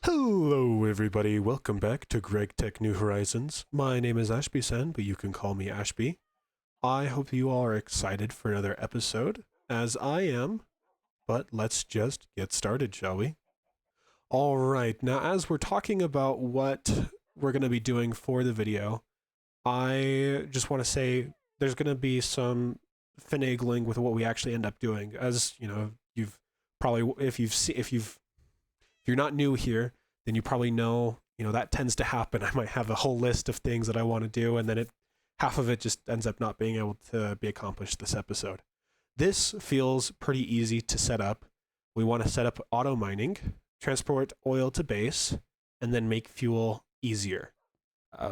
Hello everybody, welcome back to GregTech New Horizons. My name is Ashby-san, but you can call me Ashby. I hope you all are excited for another episode, as I am, but let's just get started, shall we? Alright, now as we're talking about what we're going to be doing for the video, I just want to say there's going to be some finagling with what we actually end up doing. As, you know, you've probably, if you're not new here, then you probably know, that tends to happen. I might have a whole list of things that I want to do, and then half of it just ends up not being able to be accomplished this episode. This feels pretty easy to set up. We want to set up auto mining, transport oil to base, and then make fuel easier.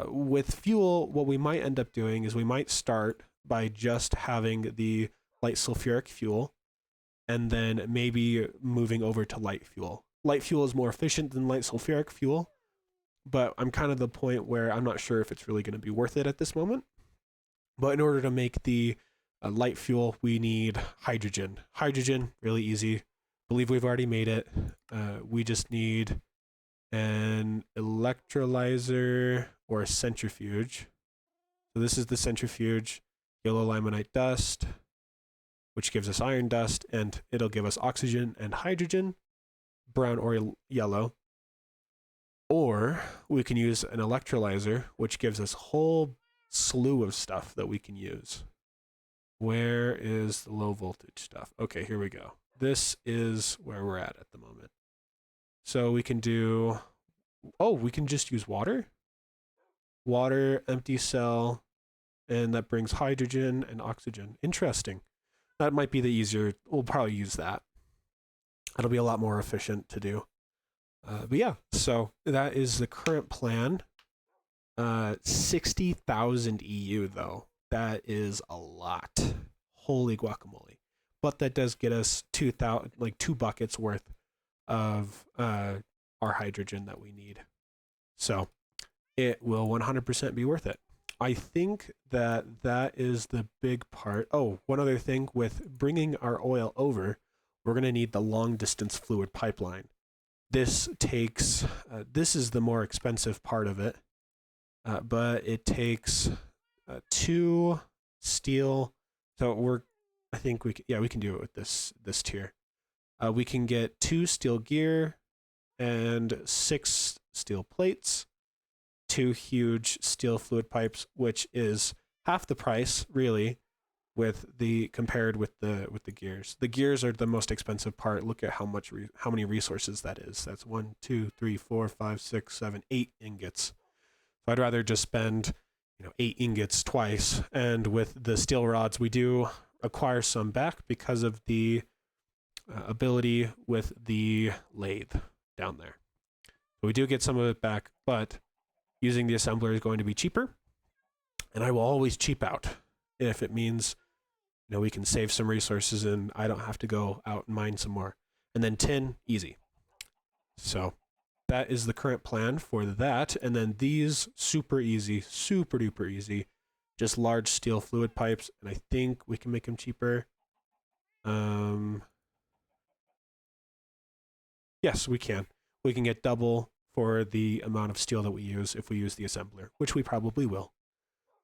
With fuel, what we might end up doing is we might start by just having the light sulfuric fuel, and then maybe moving over to light fuel. Light fuel is more efficient than light sulfuric fuel, but I'm kind of the point where I'm not sure if it's really going to be worth it at this moment. But in order to make the light fuel, we need hydrogen. Hydrogen, really easy. I believe we've already made it. We just need an electrolyzer or a centrifuge. So this is the centrifuge, yellow limonite dust, which gives us iron dust, and it'll give us oxygen and hydrogen, brown or yellow. Or we can use an electrolyzer, which gives us a whole slew of stuff that we can use. Where is the low voltage stuff? Okay, here we go. This is where we're at the moment. So we can do, we can just use water. Water, empty cell, and that brings hydrogen and oxygen. Interesting. That might be the easier, we'll probably use that. It'll be a lot more efficient to do. But yeah, so that is the current plan. 60,000 EU though. That is a lot. Holy guacamole. But that does get us 2,000, like 2 buckets worth of our hydrogen that we need. So it will 100% be worth it. I think that is the big part. Oh, one other thing with bringing our oil over, we're going to need the long distance fluid pipeline. This takes, this is the more expensive part of it, but it takes 2 steel. So I think we can do it with this tier. We can get 2 steel gear and 6 steel plates, 2 huge steel fluid pipes, which is half the price really, compared with the gears. The gears are the most expensive part. Look at how many resources that is. That's 1, 2, 3, 4, 5, 6, 7, 8 ingots. So I'd rather just spend 8 ingots twice. And with the steel rods, we do acquire some back because of the ability with the lathe down there. So we do get some of it back, but using the assembler is going to be cheaper, and I will always cheap out if it means we can save some resources and I don't have to go out and mine some more. And then tin, easy. So that is the current plan for that. And then these, super easy, super duper easy, just large steel fluid pipes, and I think we can make them cheaper. Yes, we can. We can get double for the amount of steel that we use if we use the assembler, which we probably will.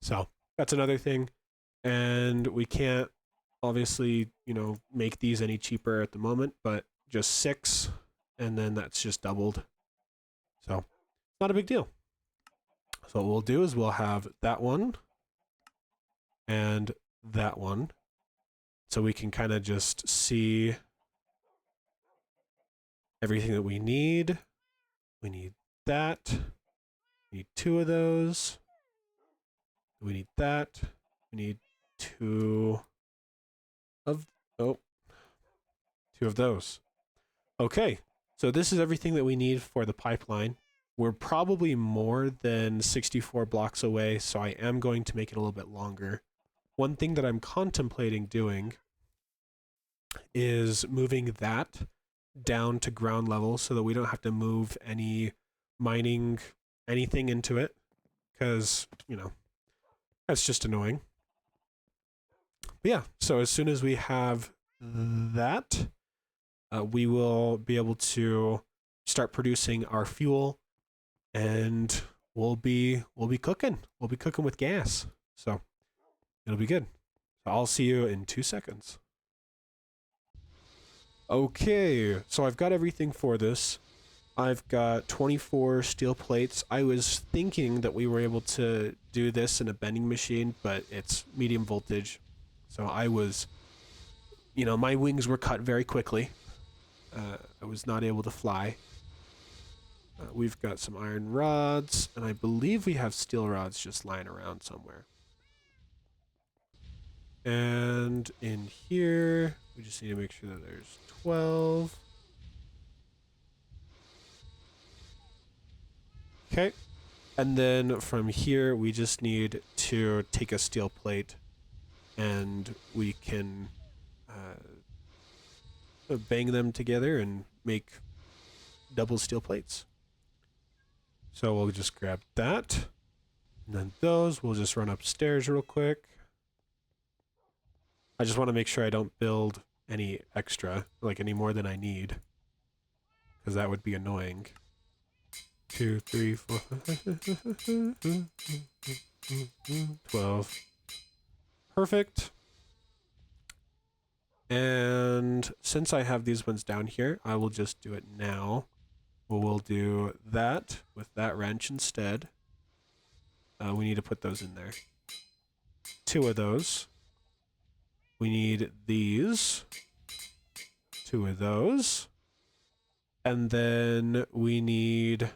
So that's another thing. And we can't obviously, make these any cheaper at the moment, but just 6, and then that's just doubled. So not a big deal. So what we'll do is we'll have that one and that one. So we can kind of just see everything that we need. We need that. We need 2 of those. We need that. We need 2 of those. Okay, so this is everything that we need for the pipeline. We're probably more than 64 blocks away, so I am going to make it a little bit longer. One thing that I'm contemplating doing is moving that down to ground level so that we don't have to move any mining anything into it, because that's just annoying. But yeah, so as soon as we have that, we will be able to start producing our fuel, and we'll be cooking. We'll be cooking with gas. So it'll be good. So I'll see you in 2 seconds. Okay, so I've got everything for this. I've got 24 steel plates. I was thinking that we were able to do this in a bending machine, but it's medium voltage. So I was, my wings were cut very quickly. I was not able to fly. We've got some iron rods, and I believe we have steel rods just lying around somewhere. And in here, we just need to make sure that there's 12. Okay. And then from here, we just need to take a steel plate, and we can bang them together and make double steel plates. So we'll just grab that. And then those, we'll just run upstairs real quick. I just want to make sure I don't build any extra, like any more than I need, because that would be annoying. 2, 3, 4, 12. Perfect. And since I have these ones down here, I will just do it now. We'll do that with that wrench instead. We need to put those in there. 2 of those. We need these. 2 of those. And then we need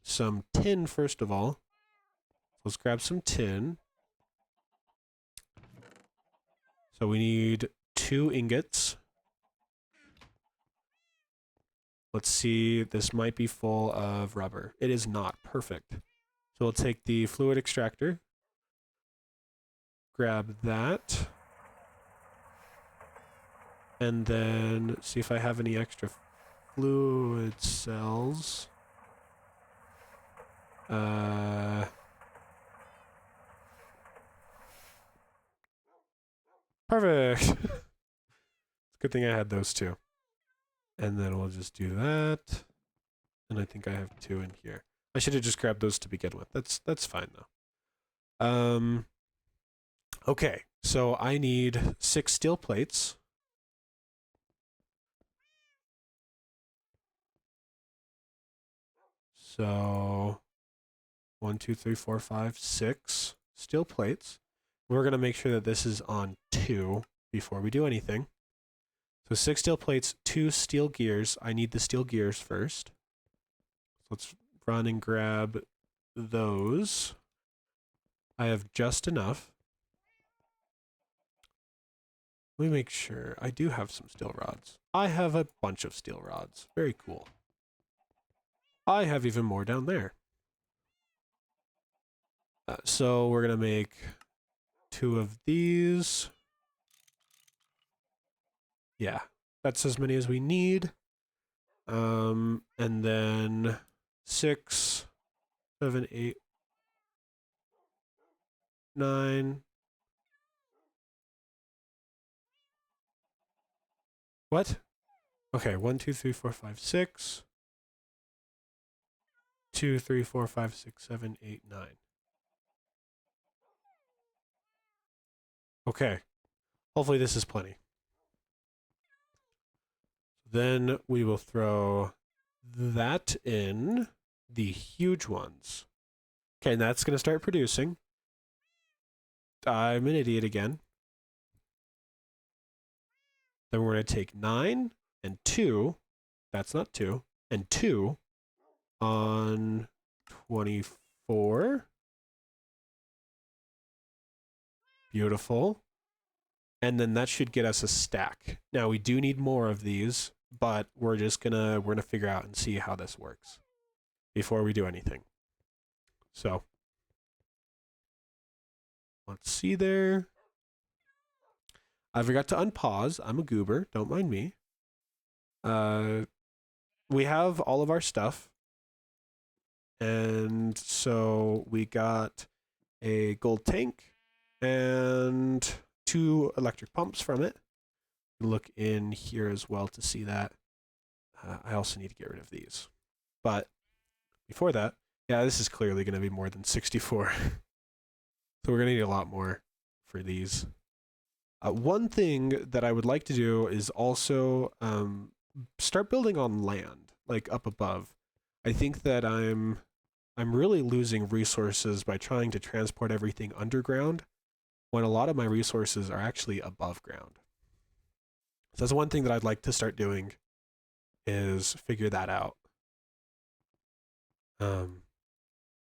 some tin first of all. Let's grab some tin. So we need 2 ingots. Let's see, this might be full of rubber. It is not. Perfect. So we'll take the fluid extractor. Grab that. And then see if I have any extra fluid cells. Perfect. It's a good thing I had those 2. And then we'll just do that. And I think I have 2 in here. I should have just grabbed those to begin with. That's fine though. Okay, so I need 6 steel plates. So 1, 2, 3, 4, 5, 6 steel plates. We're gonna make sure that this is on 2 before we do anything. So 6 steel plates, 2 steel gears. I need the steel gears first. So let's run and grab those. I have just enough. Let me make sure. I do have some steel rods. I have a bunch of steel rods. Very cool. I have even more down there. So we're going to make 2 of these. Yeah, that's as many as we need. And then 6, 7, 8, 9. What? Okay, 1, 2, 3, 4, 5, 6. 2, 3, 4, 5, 6, 7, 8, 9. Okay. Hopefully this is plenty. Then we will throw that in the huge ones. Okay, and that's going to start producing. I'm an idiot again. Then we're going to take 9 and 2. That's not 2. And 2 on 24. Beautiful. And then that should get us a stack. Now we do need more of these, but we're gonna figure out and see how this works before we do anything. So let's see there. I forgot to unpause. I'm a goober. Don't mind me. We have all of our stuff. And so we got a gold tank and 2 electric pumps from it. Look in here as well to see that. I also need to get rid of these. But before that, yeah, this is clearly going to be more than 64. So we're going to need a lot more for these. One thing that I would like to do is also start building on land, like up above. I think that I'm really losing resources by trying to transport everything underground when a lot of my resources are actually above ground. So that's one thing that I'd like to start doing is figure that out.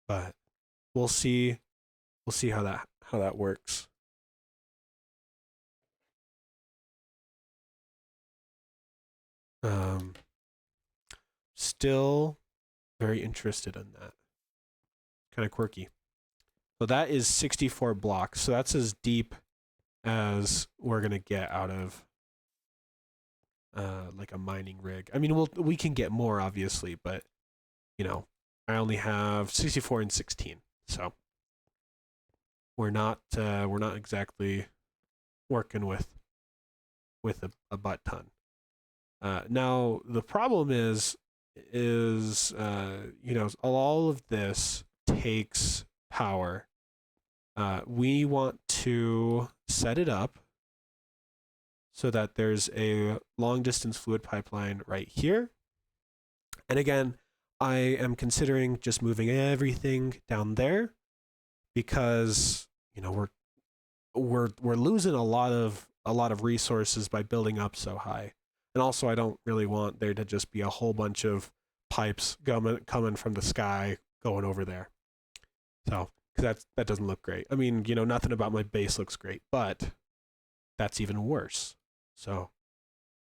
But we'll see how that works. Still very interested in that. Kind of quirky. So that is 64 blocks. So that's as deep as we're gonna get out of like a mining rig. I mean, we can get more obviously, but you know, I only have 64 and 16, so we're not exactly working with a butt ton. Now the problem is you know, all of this takes power. We want to set it up so that there's a long distance fluid pipeline right here. And again, I am considering just moving everything down there because, you know, we're losing a lot of resources by building up so high. And also I don't really want there to just be a whole bunch of pipes coming from the sky going over there. So, because that doesn't look great. I mean, you know, nothing about my base looks great, but that's even worse. So,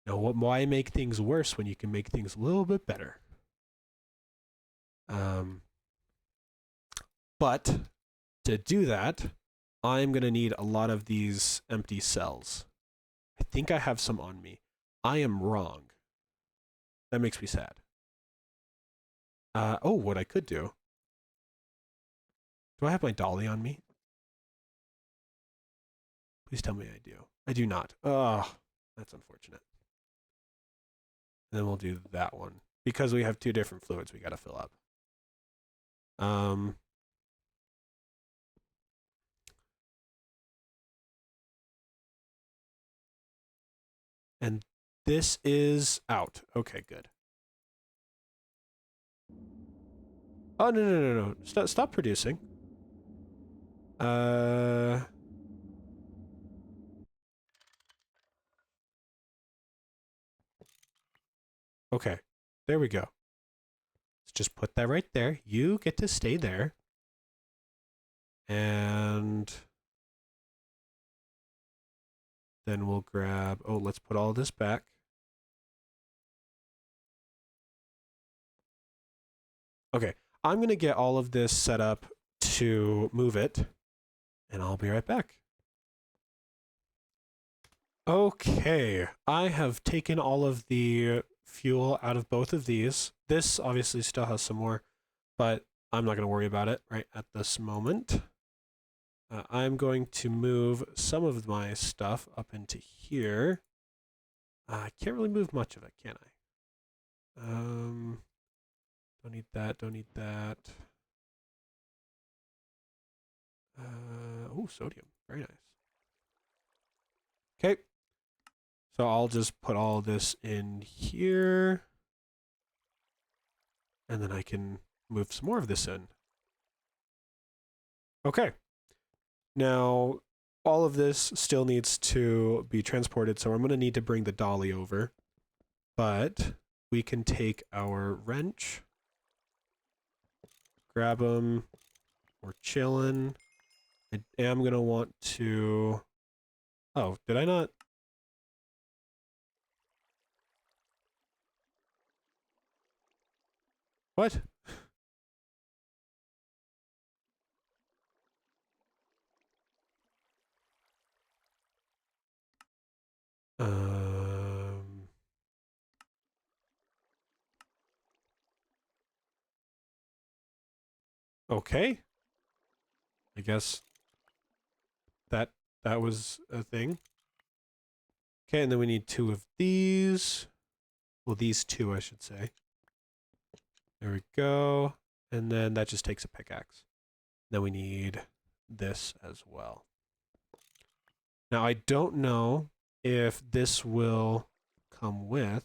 you know, why make things worse when you can make things a little bit better? But to do that, I'm going to need a lot of these empty cells. I think I have some on me. I am wrong. That makes me sad. Oh, what I could do. Do I have my dolly on me? Please tell me I do. I do not. Oh, that's unfortunate. And then we'll do that one. Because we have two different fluids we got to fill up. And this is out. Okay, good. Oh, no. Stop producing. Okay. There we go. Let's just put that right there. You get to stay there. And then we'll grab... Oh, let's put all this back. Okay. I'm going to get all of this set up to move it. And I'll be right back. Okay. I have taken all of the fuel out of both of these. This obviously still has some more, but I'm not going to worry about it right at this moment. I'm going to move some of my stuff up into here. I can't really move much of it, can I? Don't need that, don't need that. Oh, sodium. Very nice. Okay. So I'll just put all this in here. And then I can move some more of this in. Okay. Now, all of this still needs to be transported, so I'm going to need to bring the dolly over. But we can take our wrench, grab them, we're chilling. I am going to want to... Oh, did I not? What? Okay. I guess that was a thing. Okay, and then we need two of these. Well, these two, I should say. There we go. And then that just takes a pickaxe. Then we need this as well. Now I don't know if this will come with.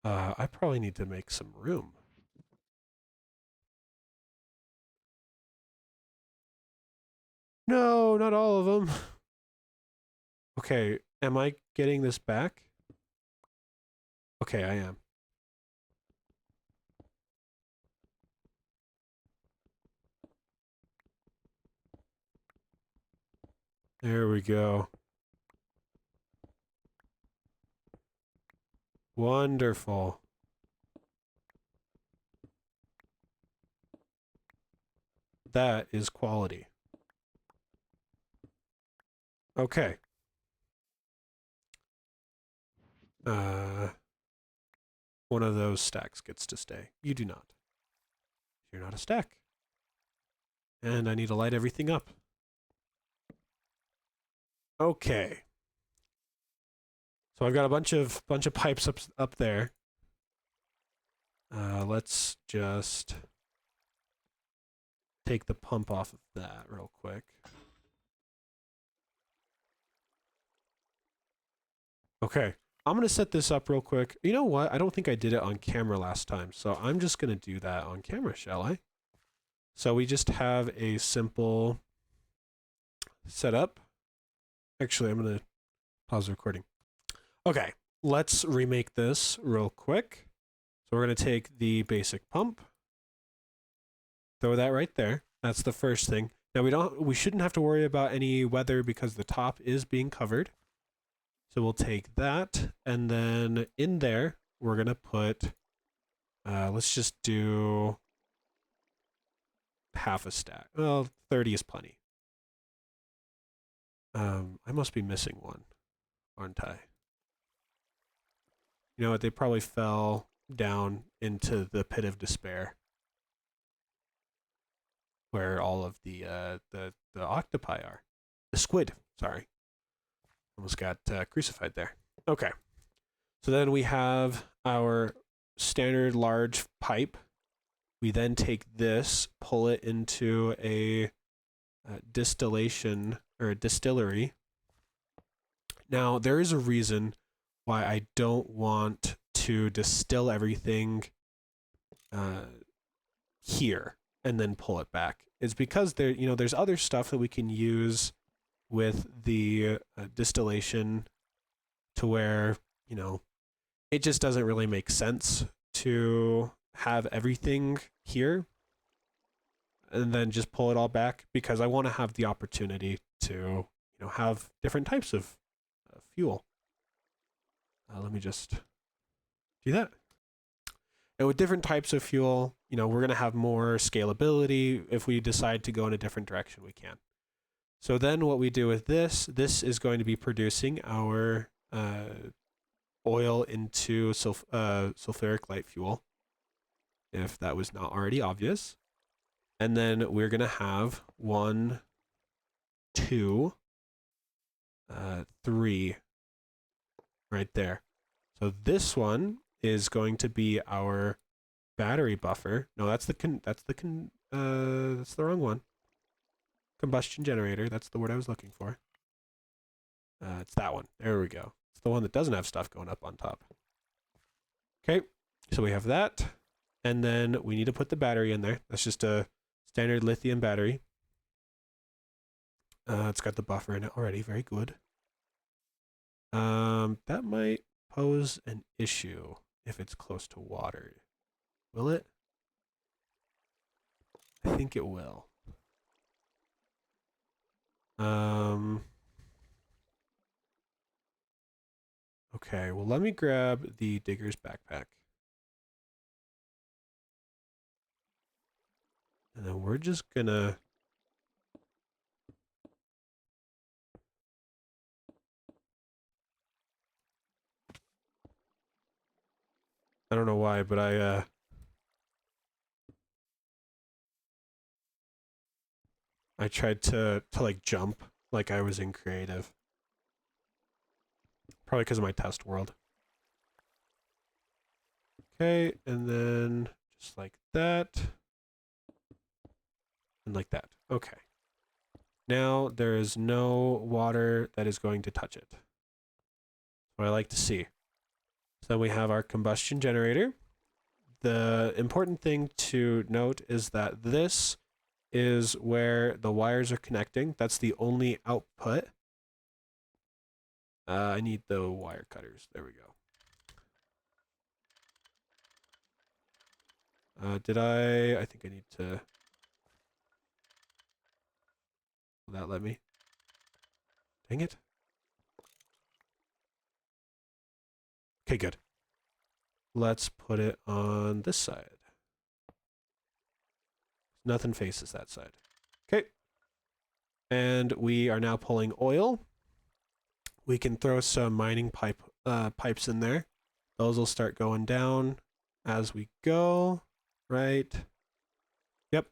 I probably need to make some room. No, not all of them. Okay, am I getting this back? Okay, I am. There we go. Wonderful. That is quality. Okay. One of those stacks gets to stay. You do not. You're not a stack. And I need to light everything up. Okay. So I've got a bunch of pipes up there. Let's just take the pump off of that real quick. Okay. I'm going to set this up real quick. You know what? I don't think I did it on camera last time, so I'm just going to do that on camera, shall I? So we just have a simple setup. Actually, I'm going to pause the recording. Okay, let's remake this real quick. So we're going to take the basic pump, throw that right there. That's the first thing. Now we shouldn't have to worry about any weather because the top is being covered. So we'll take that, and then in there, we're going to put, let's just do half a stack. Well, 30 is plenty. I must be missing one, aren't I? You know what? They probably fell down into the pit of despair, where all of the octopi are. The squid. Sorry, almost got crucified there. Okay, so then we have our standard large pipe. We then take this, pull it into a distillation or a distillery. Now, there is a reason why I don't want to distill everything here and then pull it back. It's because there's other stuff that we can use with the distillation to where, it just doesn't really make sense to have everything here and then just pull it all back, because I want to have the opportunity to, have different types of fuel. Let me just do that. And with different types of fuel, we're going to have more scalability. If we decide to go in a different direction, we can. So then what we do with this is going to be producing our oil into sulfuric light fuel, if that was not already obvious. And then we're going to have 1, 2, 3 right there. So this one is going to be our battery buffer. No, that's the wrong one. Combustion generator. That's the word I was looking for. It's that one. There we go. It's the one that doesn't have stuff going up on top. Okay, so we have that. And then we need to put the battery in there. That's just a standard lithium battery. It's got the buffer in it already. Very good. That might pose an issue if it's close to water. Will it? I think it will. Okay, well, let me grab the digger's backpack. And then we're just gonna... I don't know why, but I tried to like jump like I was in creative. Probably because of my test world. Okay, and then just like that. And like that. Okay. Now there is no water that is going to touch it. What I like to see. So then we have our combustion generator. The important thing to note is that this is where the wires are connecting. That's the only output. I need the wire cutters. There we go. I think I need to... Will that let me? Dang it. Okay, good. Let's put it on this side. Nothing faces that side. Okay. And we are now pulling oil. We can throw some mining pipes in there. Those will start going down as we go, right? Yep.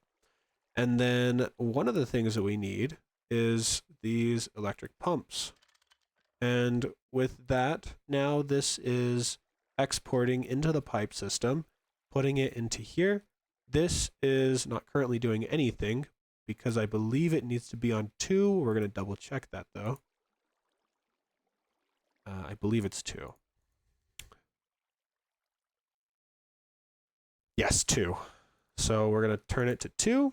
And then one of the things that we need is these electric pumps. And with that, now this is exporting into the pipe system, putting it into here. This is not currently doing anything because I believe it needs to be on 2. We're going to double check that though. I believe it's 2. Yes, 2. So we're going to turn it to 2.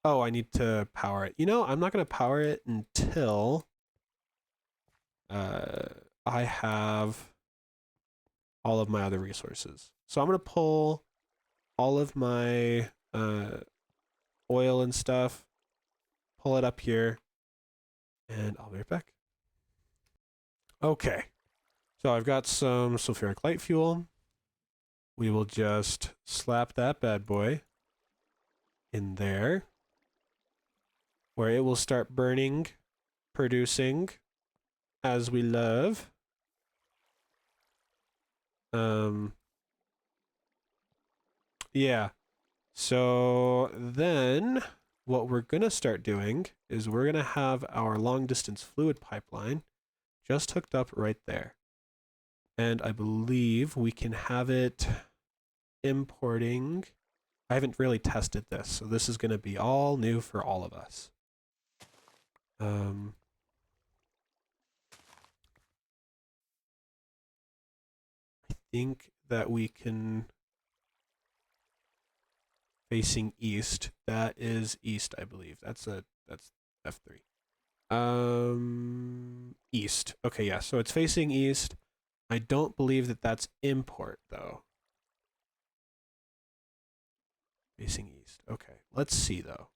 Oh, I need to power it. You know, I'm not going to power it until I have all of my other resources. So I'm going to pull all of my oil and stuff, pull it up here, and I'll be right back. Okay. So I've got some sulfuric light fuel. We will just slap that bad boy in there, where it will start burning, producing, as we love. Yeah. So then what we're going to start doing is we're going to have our long distance fluid pipeline just hooked up right there. And I believe we can have it importing. I haven't really tested this, so this is going to be all new for all of us. I think that we can... Facing east. That is east, I believe. That's F3. East. Okay, yeah. So it's facing east. I don't believe that that's import though. Facing east. Okay. Let's see though.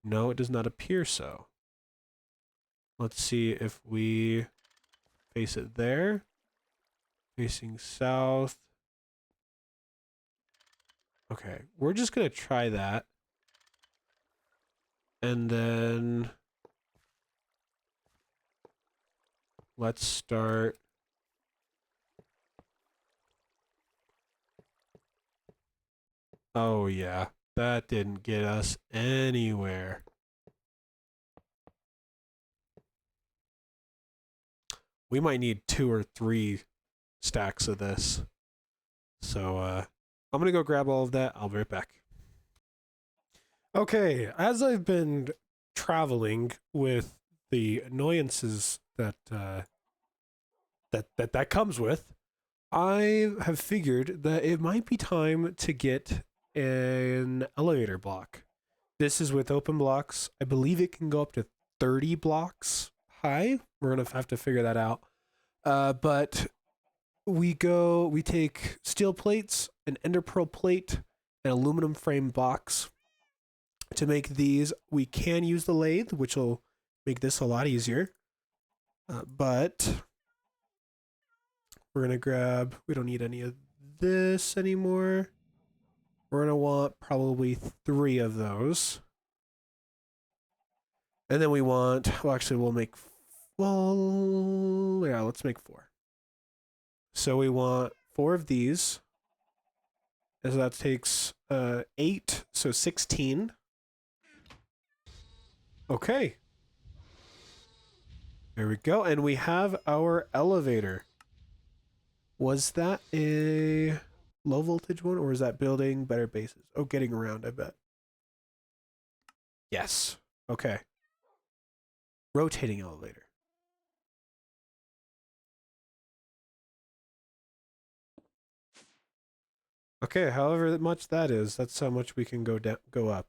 No, it does not appear so. Let's see if we face it there. Facing south. Okay, we're just going to try that. And then let's start. Oh yeah, that didn't get us anywhere. We might need 2 or 3 stacks of this. So I'm going to go grab all of that. I'll be right back. Okay, as I've been traveling with the annoyances that that comes with, I have figured that it might be time to get an elevator block. This is with open blocks. I believe it can go up to 30 blocks high. We're going to have to figure that out. But we take steel plates, an ender pearl plate, an aluminum frame box. To make these, we can use the lathe, which will make this a lot easier. But we're going to grab, we don't need any of this anymore. We're going to want probably 3 of those. And then we want, well, actually, we'll make, well, yeah, let's make 4. So we want 4 of these. As that takes 8, so 16. Okay. There we go. And we have our elevator. Was that a low voltage one, or is that building better bases? Oh, getting around, I bet. Yes. Okay. Rotating elevator. Okay, however much that is, that's how much we can go down, go up.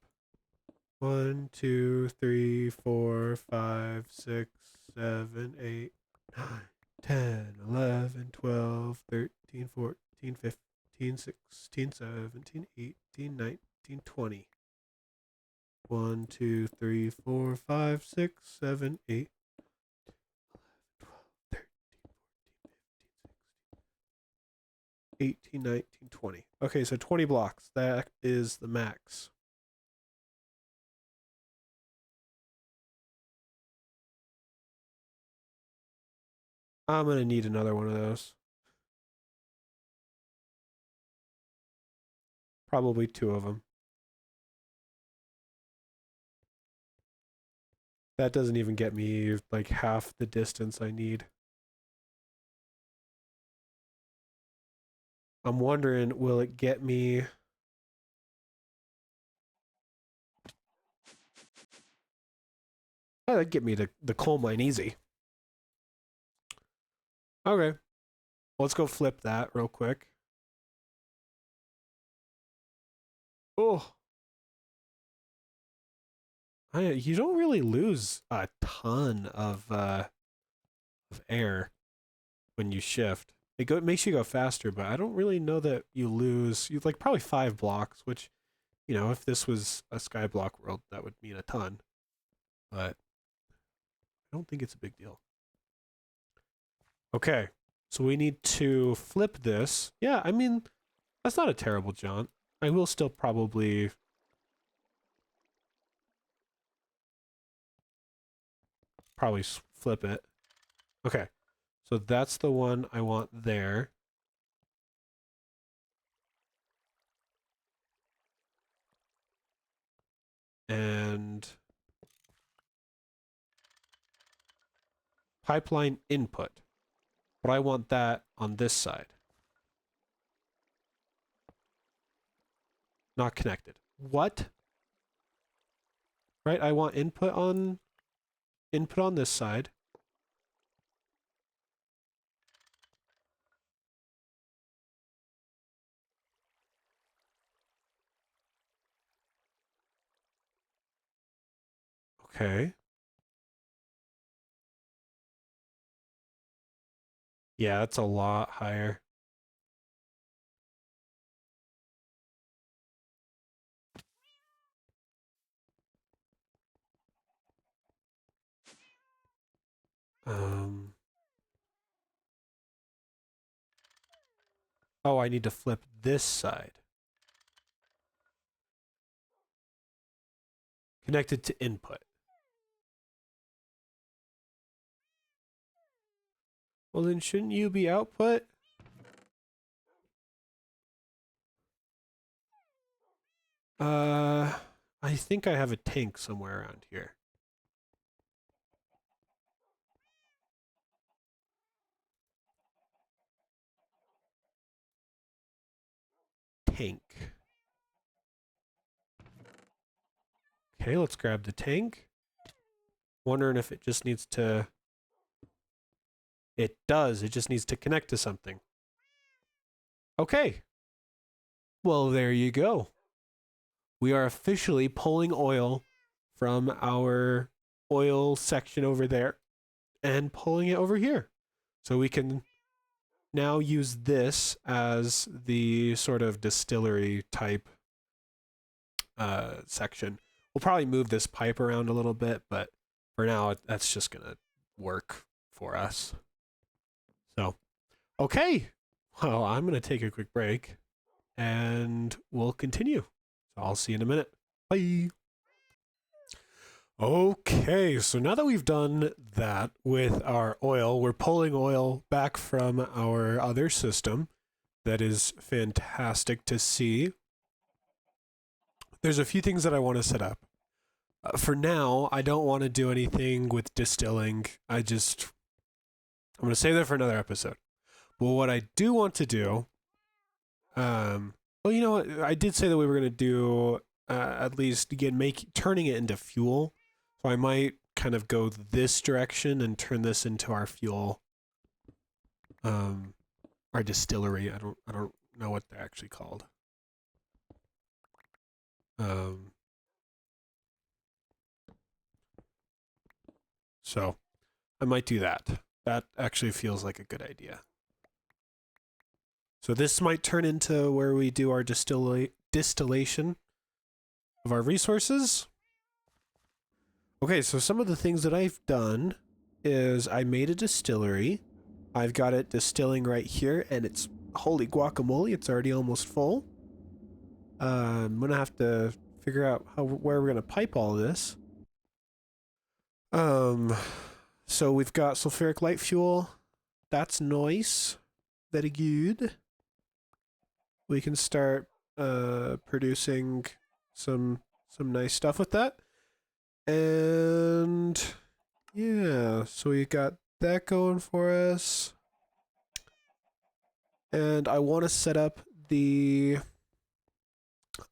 1, 2, 3, 4, 5, 6, 7, 8, 9, 10, 11, 12, 13, 14, 15, 16, 17, 18, 19, 20. 1, 2, 3, 4, 5, 6, 7, 8, 18, 19, 20. Okay, so 20 blocks. That is the max. I'm going to need another one of those. Probably 2 of them. That doesn't even get me like half the distance I need. I'm wondering, will it get me... Oh, that'd get me to the coal mine easy. Okay. Let's go flip that real quick. Oh. You don't really lose a ton of air when you shift. It makes you go faster, but I don't really know that you lose... You like probably 5 blocks, which, you know, if this was a Skyblock world, that would mean a ton. But I don't think it's a big deal. Okay, so we need to flip this. Yeah, I mean, that's not a terrible jaunt. I will still probably... flip it. Okay, so that's the one I want there. And pipeline input. But I want that on this side. Not connected. What? Right, I want input on this side. Okay. Yeah, that's a lot higher. Oh, I need to flip this side. Connected to input. Well, then shouldn't you be output? I think I have a tank somewhere around here. Tank. Okay, let's grab the tank. Wondering if it just needs to... It does. It just needs to connect to something. Okay. Well, there you go. We are officially pulling oil from our oil section over there and pulling it over here. So we can now use this as the sort of distillery type section. We'll probably move this pipe around a little bit, but for now, that's just going to work for us. So, okay. Well, I'm going to take a quick break and we'll continue. So I'll see you in a minute. Bye. Okay, so now that we've done that with our oil, we're pulling oil back from our other system. That is fantastic to see. There's a few things that I want to set up. For now, I don't want to do anything with distilling. I'm going to save that for another episode. But what I do want to do, well, you know what? I did say that we were going to do at least turning it into fuel. So I might kind of go this direction and turn this into our fuel, our distillery. I don't know what they're actually called. So I might do that. That actually feels like a good idea. So this might turn into where we do our distillation of our resources. Okay, so some of the things that I've done is I made a distillery. I've got it distilling right here, and it's, holy guacamole, it's already almost full. I'm gonna have to figure out where we're gonna pipe all of this. So we've got sulfuric light fuel. That's nice. Very good. We can start producing some nice stuff with that. And yeah, so we got that going for us. And I want to set up the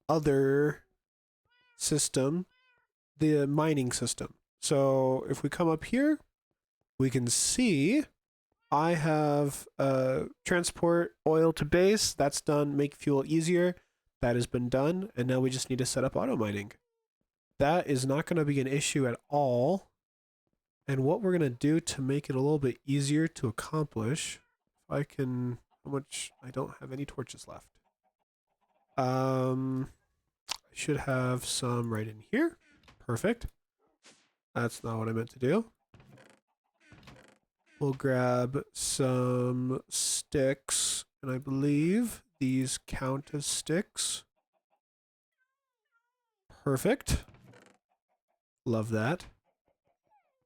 other system, the mining system. So if we come up here, we can see I have transport oil to base. That's done. Make fuel easier. That has been done. And now we just need to set up auto mining. That is not going to be an issue at all. And what we're going to do to make it a little bit easier to accomplish, if I can, I don't have any torches left. I should have some right in here. Perfect. That's not what I meant to do. We'll grab some sticks, and I believe these count as sticks. Perfect. Love that.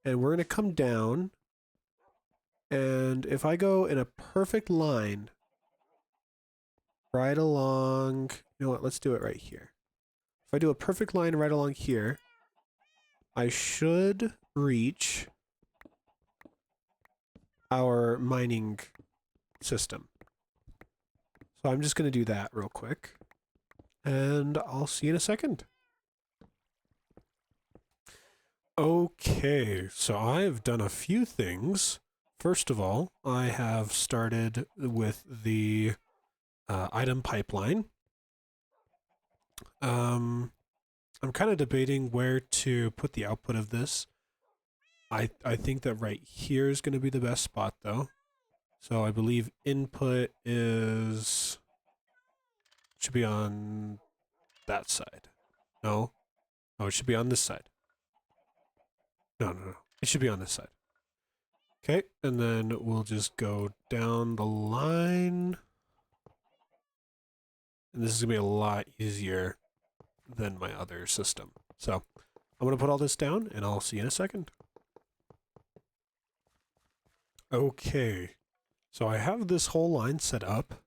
And we're going to come down, and if I go in a perfect line right along, you know what, let's do it right here. If I do a perfect line right along here, I should reach our mining system. So I'm just going to do that real quick, and I'll see you in a second. Okay, so I've done a few things. First of all, I have started with the item pipeline. I'm kind of debating where to put the output of this. I think that right here is going to be the best spot, though. So I believe input should be on that side. No? Oh, it should be on this side. No. It should be on this side. Okay, and then we'll just go down the line. And this is going to be a lot easier than my other system. So I'm going to put all this down, and I'll see you in a second. Okay, so I have this whole line set up.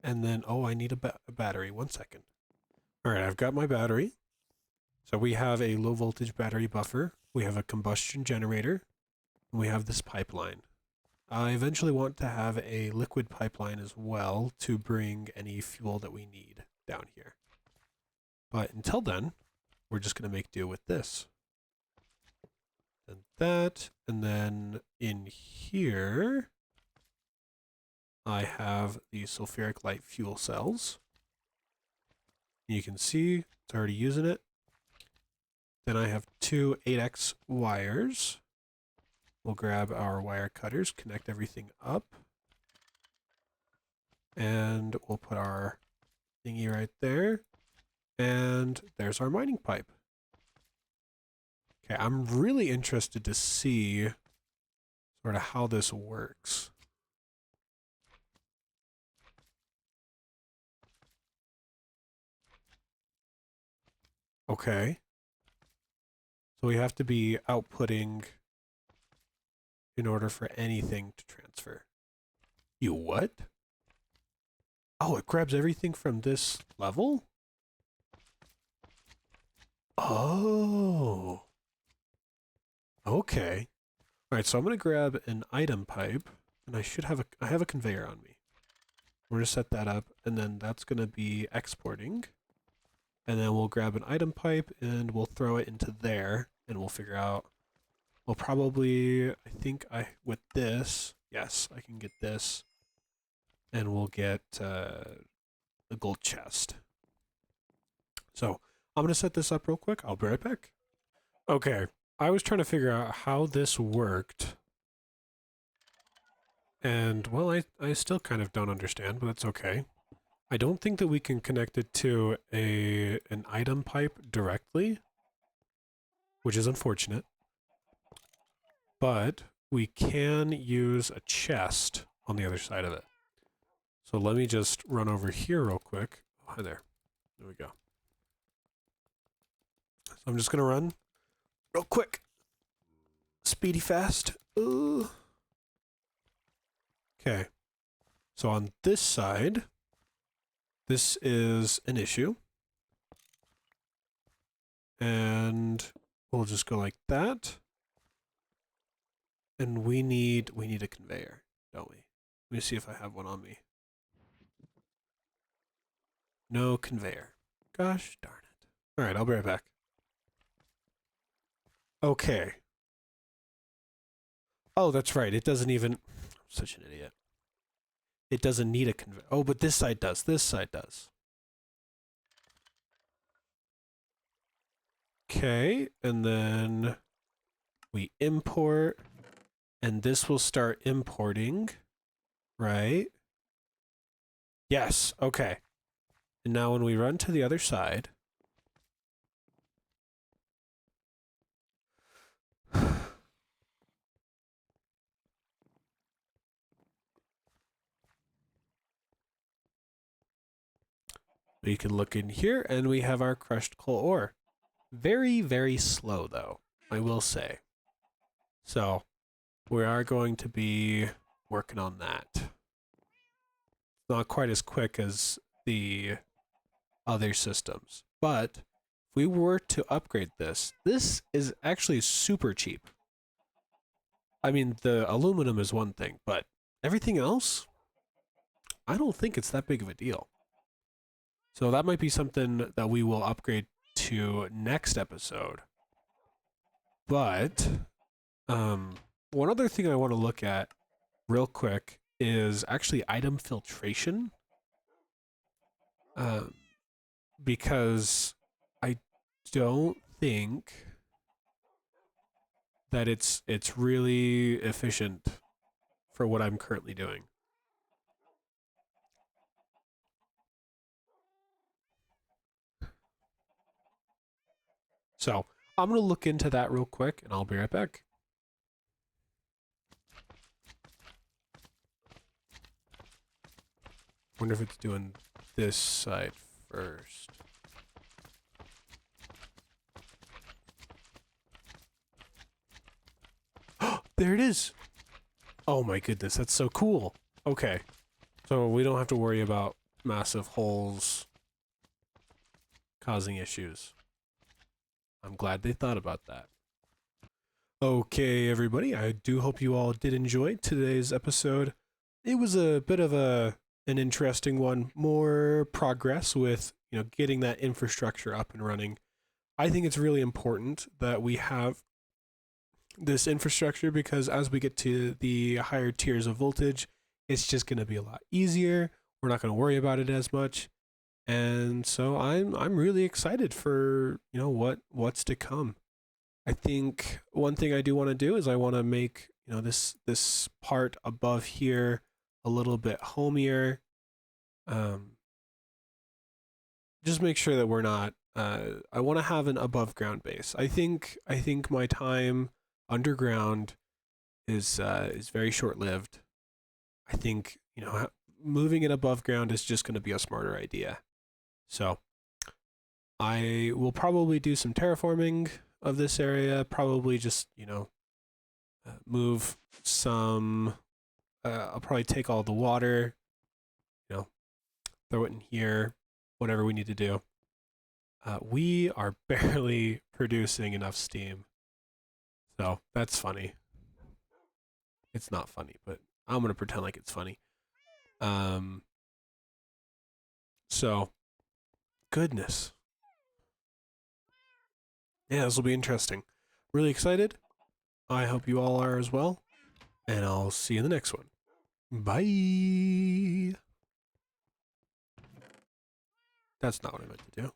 And then, oh, I need a battery. 1 second. All right, I've got my battery. So we have a low voltage battery buffer. We have a combustion generator. And we have this pipeline. I eventually want to have a liquid pipeline as well to bring any fuel that we need down here. But until then, we're just going to make do with this. And that, and then in here, I have the sulfuric light fuel cells. You can see it's already using it. Then I have two 8x wires. We'll grab our wire cutters, connect everything up. And we'll put our thingy right there. And there's our mining pipe. Okay, I'm really interested to see sort of how this works. Okay. So we have to be outputting in order for anything to transfer. You what? Oh, it grabs everything from this level? Oh. Okay. Alright, so I'm gonna grab an item pipe, and I have a conveyor on me. We're gonna set that up, and then that's gonna be exporting. And then we'll grab an item pipe and we'll throw it into there, and we'll figure out, we'll probably, I think with this, yes, I can get this, and we'll get a gold chest. So I'm gonna set this up real quick. I'll be right back. Okay, I was trying to figure out how this worked, and well, I still kind of don't understand, but that's okay. I don't think that we can connect it to an item pipe directly, which is unfortunate, but we can use a chest on the other side of it. So let me just run over here real quick. Oh, hi there. There we go. So I'm just gonna run real quick. Speedy fast. Okay. So on this side, this is an issue. And we'll just go like that. And we need a conveyor, don't we? Let me see if I have one on me. No conveyor. Gosh darn it. Alright, I'll be right back. Okay. Oh, that's right. It doesn't even... I'm such an idiot. It doesn't need a conveyor. Oh, but this side does. This side does. Okay, and then we import, and this will start importing, right? Yes, okay. And now when we run to the other side, we can look in here and we have our crushed coal ore. Very, very slow though, I will say. So we are going to be working on that. Not quite as quick as the other systems, but if we were to upgrade this, this is actually super cheap. I mean, the aluminum is one thing, but everything else, I don't think it's that big of a deal. So that might be something that we will upgrade to next episode. But one other thing I want to look at real quick is actually item filtration. Because I don't think that it's really efficient for what I'm currently doing. So I'm going to look into that real quick and I'll be right back. Wonder if it's doing this side first. There it is. Oh my goodness, that's so cool. Okay. So we don't have to worry about massive holes causing issues. I'm glad they thought about that. Okay, everybody, I do hope you all did enjoy today's episode. It was a bit of an interesting one, more progress with, getting that infrastructure up and running. I think it's really important that we have this infrastructure because as we get to the higher tiers of voltage, it's just going to be a lot easier. We're not going to worry about it as much. And so I'm really excited for, what's to come. I think one thing I do want to do is I want to make, this part above here a little bit homier. Just make sure that we're not I want to have an above ground base. I think my time underground is very short-lived. I think, moving it above ground is just going to be a smarter idea. So I will probably do some terraforming of this area, probably just, move some, I'll probably take all the water, throw it in here, whatever we need to do. We are barely producing enough steam. So that's funny. It's not funny, but I'm going to pretend like it's funny. So, goodness. Yeah, this will be interesting. Really excited. I hope you all are as well. And I'll see you in the next one. Bye. That's not what I meant to do.